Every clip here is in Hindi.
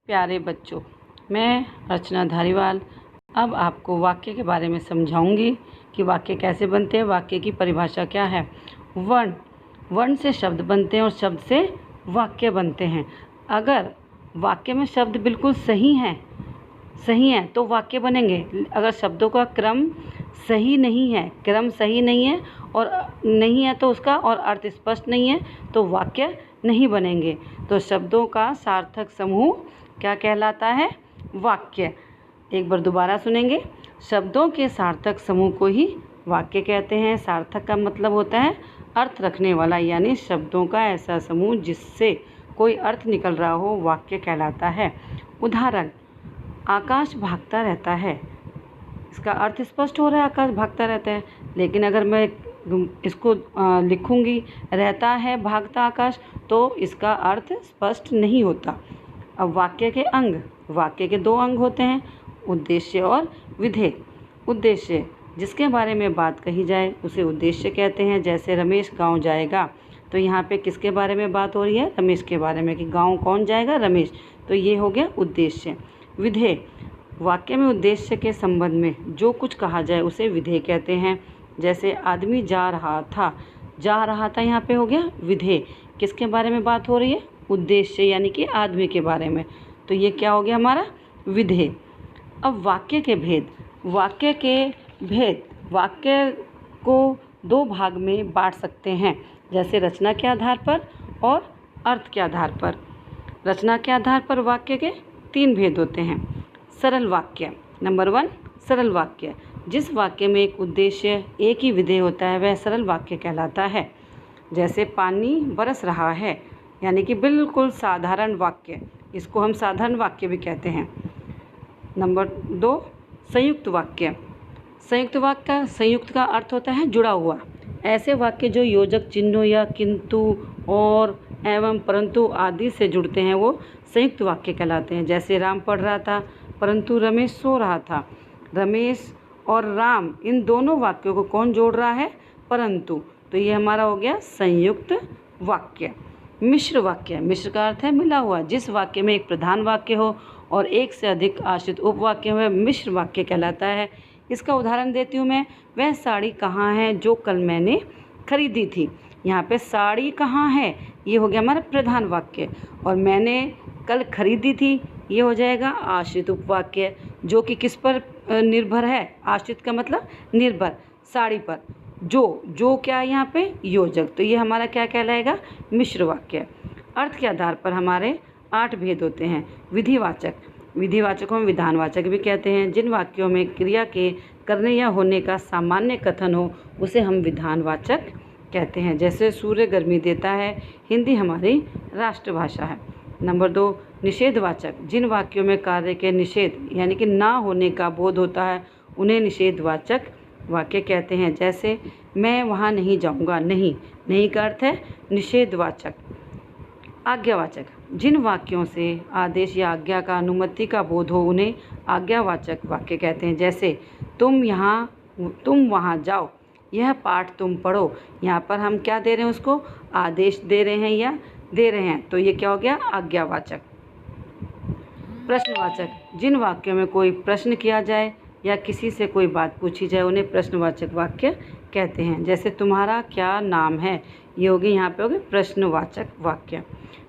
प्यारे बच्चों, मैं रचना धारीवाल अब आपको वाक्य के बारे में समझाऊंगी कि वाक्य कैसे बनते हैं, वाक्य की परिभाषा क्या है। वर्ण से शब्द बनते हैं और शब्द से वाक्य बनते हैं। अगर वाक्य में शब्द बिल्कुल सही हैं तो वाक्य बनेंगे। अगर शब्दों का क्रम सही नहीं है और नहीं है तो उसका और अर्थ स्पष्ट नहीं है तो वाक्य नहीं बनेंगे। तो शब्दों का सार्थक समूह क्या कहलाता है? वाक्य। एक बार दोबारा सुनेंगे। शब्दों के सार्थक समूह को ही वाक्य कहते हैं। सार्थक का मतलब होता है अर्थ रखने वाला, यानी शब्दों का ऐसा समूह जिससे कोई अर्थ निकल रहा हो, वाक्य कहलाता है। उदाहरण, आकाश भागता रहता है। इसका अर्थ स्पष्ट हो रहा है, आकाश भागता रहता है। लेकिन अगर मैं इसको लिखूंगी रहता है भागता आकाश, तो इसका अर्थ स्पष्ट नहीं होता। अब वाक्य के अंग। वाक्य के 2 अंग होते हैं, उद्देश्य और विधेय। उद्देश्य, जिसके बारे में बात कही जाए उसे उद्देश्य कहते हैं। जैसे रमेश गांव जाएगा, तो यहाँ पे किसके बारे में बात हो रही है? रमेश के बारे में, कि गांव कौन जाएगा? रमेश। तो ये हो गया उद्देश्य। विधेय, वाक्य में उद्देश्य के संबंध में जो कुछ कहा जाए उसे विधेय कहते हैं। जैसे आदमी जा रहा था, यहाँ पे हो गया विधेय। किसके बारे में बात हो रही है? उद्देश्य, यानी कि आदमी के बारे में। तो ये क्या हो गया हमारा? विधेय। अब वाक्य के भेद। वाक्य को 2 भाग में बांट सकते हैं, जैसे रचना के आधार पर और अर्थ के आधार पर। रचना के आधार पर वाक्य के 3 भेद होते हैं। सरल वाक्य। नंबर 1, सरल वाक्य। जिस वाक्य में एक उद्देश्य, एक ही विधेय होता है, वह सरल वाक्य कहलाता है। जैसे पानी बरस रहा है, यानी कि बिल्कुल साधारण वाक्य, इसको हम साधारण वाक्य भी कहते हैं। नंबर 2, संयुक्त वाक्य। संयुक्त का अर्थ होता है जुड़ा हुआ। ऐसे वाक्य जो योजक चिन्हों या किंतु, और, एवं, परंतु आदि से जुड़ते हैं, वो संयुक्त वाक्य कहलाते हैं। जैसे राम पढ़ रहा था परंतु रमेश सो रहा था। रमेश और राम, इन दोनों वाक्यों को कौन जोड़ रहा है? परंतु। तो ये हमारा हो गया संयुक्त वाक्य। मिश्र वाक्य। मिश्र का अर्थ है मिला हुआ। जिस वाक्य में एक प्रधान वाक्य हो और एक से अधिक आश्रित उपवाक्य हो, मिश्र वाक्य कहलाता है। इसका उदाहरण देती हूँ मैं। वह साड़ी कहाँ है जो कल मैंने खरीदी थी। यहाँ पे साड़ी कहाँ है, ये हो गया हमारा प्रधान वाक्य। और मैंने कल खरीदी थी, ये हो जाएगा आश्रित उपवाक्य, जो कि किस पर निर्भर है? आश्रित का मतलब निर्भर, साड़ी पर। जो क्या है यहाँ पे? योजक। तो ये हमारा क्या कहलाएगा? मिश्र वाक्य। अर्थ के आधार पर हमारे 8 भेद होते हैं। विधिवाचक को हम विधानवाचक भी कहते हैं। जिन वाक्यों में क्रिया के करने या होने का सामान्य कथन हो उसे हम विधानवाचक कहते हैं। जैसे सूर्य गर्मी देता है, हिंदी हमारी राष्ट्रभाषा है। नंबर 2, निषेधवाचक। जिन वाक्यों में कार्य के निषेध, यानी कि ना होने का बोध होता है, उन्हें निषेधवाचक वाक्य कहते हैं। जैसे मैं वहाँ नहीं जाऊँगा। नहीं का अर्थ है निषेधवाचक। आज्ञावाचक। जिन वाक्यों से आदेश या आज्ञा का, अनुमति का बोध हो, उन्हें आज्ञावाचक वाक्य कहते हैं। जैसे तुम वहाँ जाओ, यह पाठ तुम पढ़ो। यहाँ पर हम क्या दे रहे हैं? उसको आदेश दे रहे हैं या दे रहे हैं, तो ये क्या हो गया? आज्ञावाचक। प्रश्नवाचक। जिन वाक्यों में कोई प्रश्न किया जाए या किसी से कोई बात पूछी जाए, उन्हें प्रश्नवाचक वाक्य कहते हैं। जैसे तुम्हारा क्या नाम है, ये होगी यहाँ पे होगी प्रश्नवाचक वाक्य।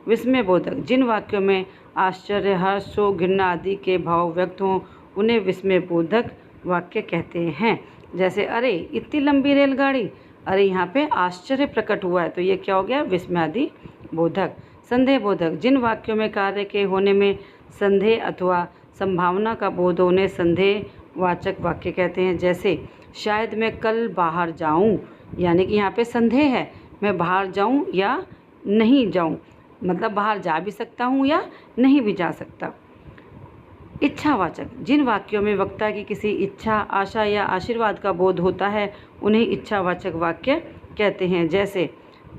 विस्मयबोधक। जिन वाक्यों में आश्चर्य, हर्ष, शोक, घृणा आदि के भाव व्यक्त हों, उन्हें विस्मयबोधक वाक्य कहते हैं। जैसे अरे इतनी लंबी रेलगाड़ी, अरे यहाँ पे आश्चर्य प्रकट हुआ है, तो ये क्या हो गया? विस्मयादि बोधक। संदेहबोधक। जिन वाक्यों में कार्य के होने में संदेह अथवा संभावना का बोध हो, उन्हें संदेहवाचक वाक्य कहते हैं। जैसे शायद मैं कल बाहर जाऊं, यानी कि यहाँ पे संदेह है, मैं बाहर जाऊं या नहीं जाऊं, मतलब बाहर जा भी सकता हूं या नहीं भी जा सकता। इच्छावाचक। जिन वाक्यों में वक्ता की किसी इच्छा, आशा या आशीर्वाद का बोध होता है, उन्हें इच्छावाचक वाक्य कहते हैं। जैसे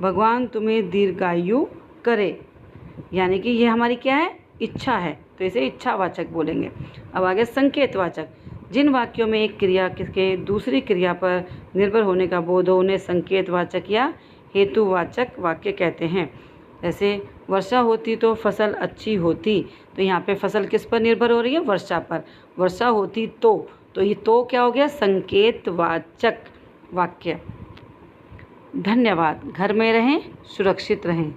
भगवान तुम्हें दीर्घायु करे, यानी कि ये हमारी क्या है? इच्छा है, तो इसे इच्छावाचक बोलेंगे। अब आगे संकेतवाचक। जिन वाक्यों में एक क्रिया के दूसरी क्रिया पर निर्भर होने का बोध हो, उन्हें संकेतवाचक या हेतुवाचक वाक्य कहते हैं। जैसे वर्षा होती तो फसल अच्छी होती, तो यहाँ पे फसल किस पर निर्भर हो रही है? वर्षा पर। वर्षा होती तो ये तो क्या हो गया? संकेतवाचक वाक्य। धन्यवाद। घर में रहें, सुरक्षित रहें।